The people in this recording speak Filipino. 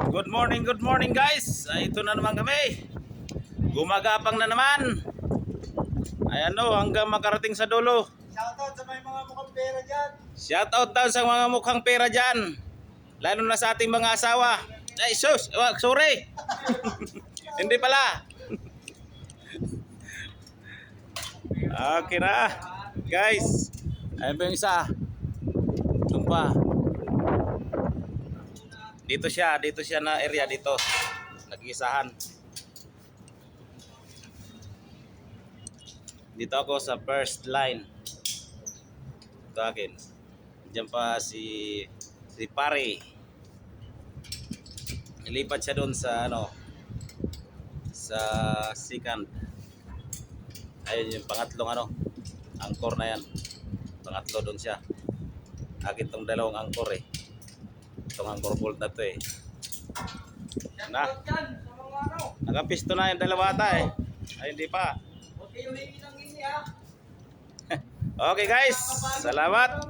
Good morning guys. Ito na naman kami. Gumagapang na naman. Ayan o, hanggang makarating sa dulo. Shoutout sa may mga mukhang pera dyan. Shoutout daw sa mga mukhang pera dyan. Lalo na sa ating mga asawa. Ay sus, sorry. Hindi pala. Okay na. Guys, ayun pa yung isa. Ito pa. Dito siya na area dito. Nag-isahan. Dito ako sa first line. Ito akin. Diyan pa si pare. Nilipat siya doon sa sa second. Ayun yung pangatlong angkor na yan. Pangatlo doon siya. Akin tong dalawang angkor eh. Itong angkor bolt na to eh. Na. Nakapisto na yung dalawa ata eh. Ay hindi pa. Okay guys, salamat.